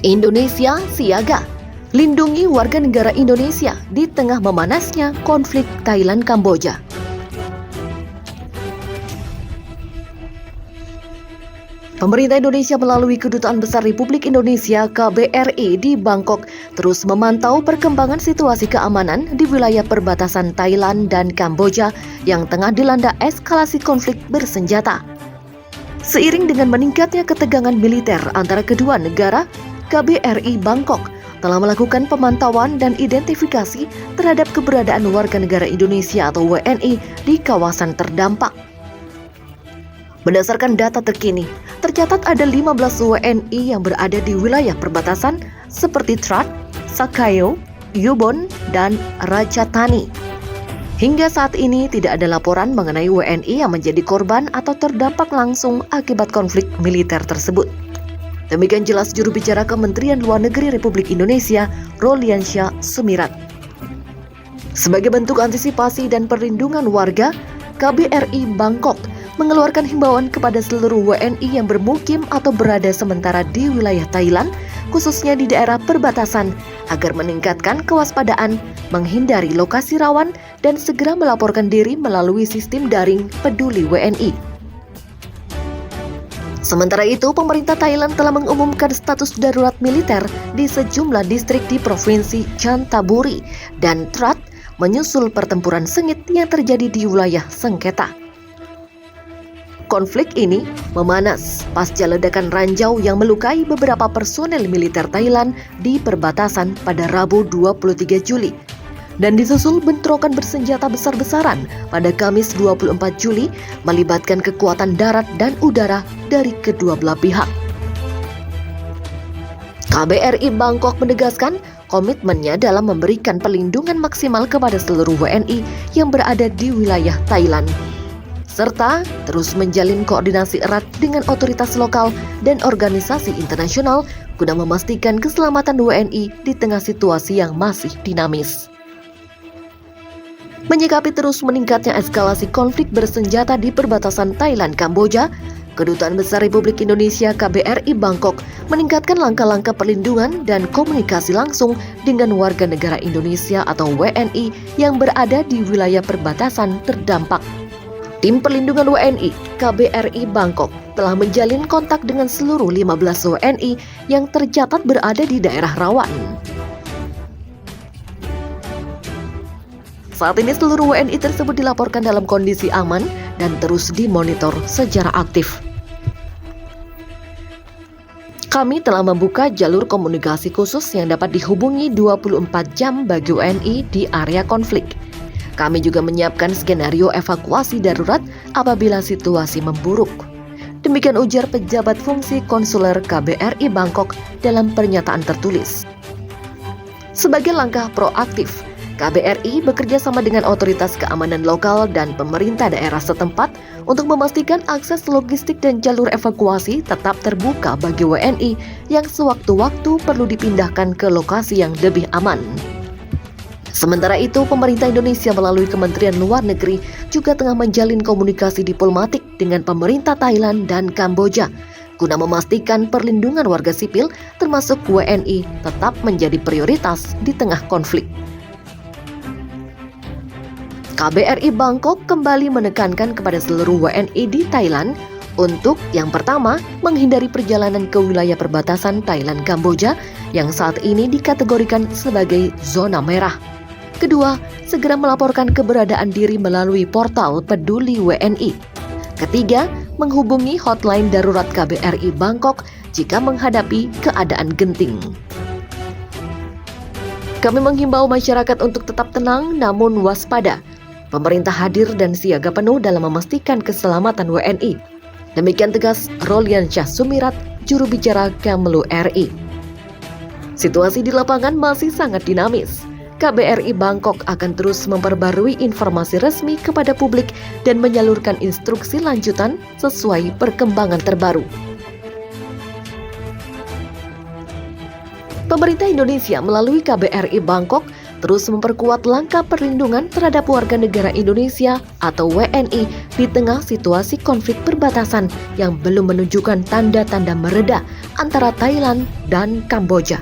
Indonesia siaga, lindungi warga negara Indonesia di tengah memanasnya konflik Thailand-Kamboja. Pemerintah Indonesia melalui Kedutaan Besar Republik Indonesia (KBRI) di Bangkok terus memantau perkembangan situasi keamanan di wilayah perbatasan Thailand dan Kamboja yang tengah dilanda eskalasi konflik bersenjata. Seiring dengan meningkatnya ketegangan militer antara kedua negara, KBRI Bangkok telah melakukan pemantauan dan identifikasi terhadap keberadaan warga negara Indonesia atau WNI di kawasan terdampak. Berdasarkan data terkini, tercatat ada 15 WNI yang berada di wilayah perbatasan seperti Trat, Sakaeo, Yubon, dan Ratchathani. Hingga saat ini tidak ada laporan mengenai WNI yang menjadi korban atau terdampak langsung akibat konflik militer tersebut. Demikian jelas juru bicara Kementerian Luar Negeri Republik Indonesia, Roliansyah Sumirat. Sebagai bentuk antisipasi dan perlindungan warga, KBRI Bangkok mengeluarkan himbauan kepada seluruh WNI yang bermukim atau berada sementara di wilayah Thailand, khususnya di daerah perbatasan, agar meningkatkan kewaspadaan, menghindari lokasi rawan, dan segera melaporkan diri melalui sistem daring Peduli WNI. Sementara itu, pemerintah Thailand telah mengumumkan status darurat militer di sejumlah distrik di Provinsi Chanthaburi dan Trat, menyusul pertempuran sengit yang terjadi di wilayah sengketa. Konflik ini memanas pasca ledakan ranjau yang melukai beberapa personel militer Thailand di perbatasan pada Rabu 23 Juli dan disusul bentrokan bersenjata besar-besaran pada Kamis 24 Juli melibatkan kekuatan darat dan udara dari kedua belah pihak. KBRI Bangkok menegaskan komitmennya dalam memberikan perlindungan maksimal kepada seluruh WNI yang berada di wilayah Thailand, serta terus menjalin koordinasi erat dengan otoritas lokal dan organisasi internasional guna memastikan keselamatan WNI di tengah situasi yang masih dinamis. Menyikapi terus meningkatnya eskalasi konflik bersenjata di perbatasan Thailand-Kamboja, Kedutaan Besar Republik Indonesia KBRI Bangkok meningkatkan langkah-langkah perlindungan dan komunikasi langsung dengan warga negara Indonesia atau WNI yang berada di wilayah perbatasan terdampak. Tim Perlindungan WNI KBRI Bangkok telah menjalin kontak dengan seluruh 15 WNI yang tercatat berada di daerah rawan. Saat ini seluruh WNI tersebut dilaporkan dalam kondisi aman dan terus dimonitor secara aktif. Kami telah membuka jalur komunikasi khusus yang dapat dihubungi 24 jam bagi WNI di area konflik. Kami juga menyiapkan skenario evakuasi darurat apabila situasi memburuk. Demikian ujar pejabat fungsi konsuler KBRI Bangkok dalam pernyataan tertulis. Sebagai langkah proaktif, KBRI bekerja sama dengan otoritas keamanan lokal dan pemerintah daerah setempat untuk memastikan akses logistik dan jalur evakuasi tetap terbuka bagi WNI yang sewaktu-waktu perlu dipindahkan ke lokasi yang lebih aman. Sementara itu, pemerintah Indonesia melalui Kementerian Luar Negeri juga tengah menjalin komunikasi diplomatik dengan pemerintah Thailand dan Kamboja guna memastikan perlindungan warga sipil termasuk WNI tetap menjadi prioritas di tengah konflik. KBRI Bangkok kembali menekankan kepada seluruh WNI di Thailand untuk yang pertama, menghindari perjalanan ke wilayah perbatasan Thailand-Kamboja yang saat ini dikategorikan sebagai zona merah. Kedua, segera melaporkan keberadaan diri melalui portal Peduli WNI. Ketiga, menghubungi hotline darurat KBRI Bangkok jika menghadapi keadaan genting. Kami menghimbau masyarakat untuk tetap tenang namun waspada. Pemerintah hadir dan siaga penuh dalam memastikan keselamatan WNI. Demikian tegas Roliansyah Sumirat, juru bicara Kemlu RI. Situasi di lapangan masih sangat dinamis. KBRI Bangkok akan terus memperbarui informasi resmi kepada publik dan menyalurkan instruksi lanjutan sesuai perkembangan terbaru. Pemerintah Indonesia melalui KBRI Bangkok terus memperkuat langkah perlindungan terhadap warga negara Indonesia atau WNI di tengah situasi konflik perbatasan yang belum menunjukkan tanda-tanda mereda antara Thailand dan Kamboja.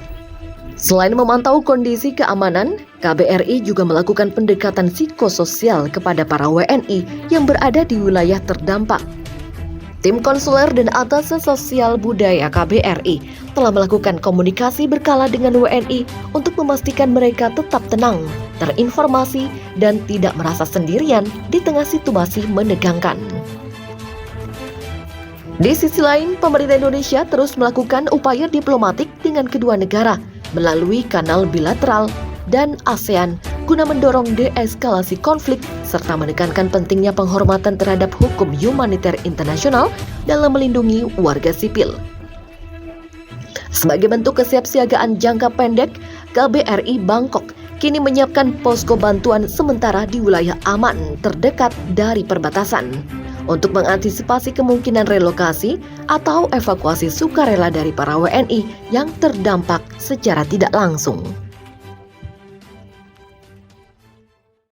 Selain memantau kondisi keamanan, KBRI juga melakukan pendekatan psikososial kepada para WNI yang berada di wilayah terdampak. Tim konsuler dan atasese sosial budaya KBRI telah melakukan komunikasi berkala dengan WNI untuk memastikan mereka tetap tenang, terinformasi, dan tidak merasa sendirian di tengah situasi menegangkan. Di sisi lain, pemerintah Indonesia terus melakukan upaya diplomatik dengan kedua negara melalui kanal bilateral dan ASEAN guna mendorong deeskalasi konflik serta menekankan pentingnya penghormatan terhadap hukum humaniter internasional dalam melindungi warga sipil. Sebagai bentuk kesiapsiagaan jangka pendek, KBRI Bangkok kini menyiapkan posko bantuan sementara di wilayah aman terdekat dari perbatasan untuk mengantisipasi kemungkinan relokasi atau evakuasi sukarela dari para WNI yang terdampak secara tidak langsung.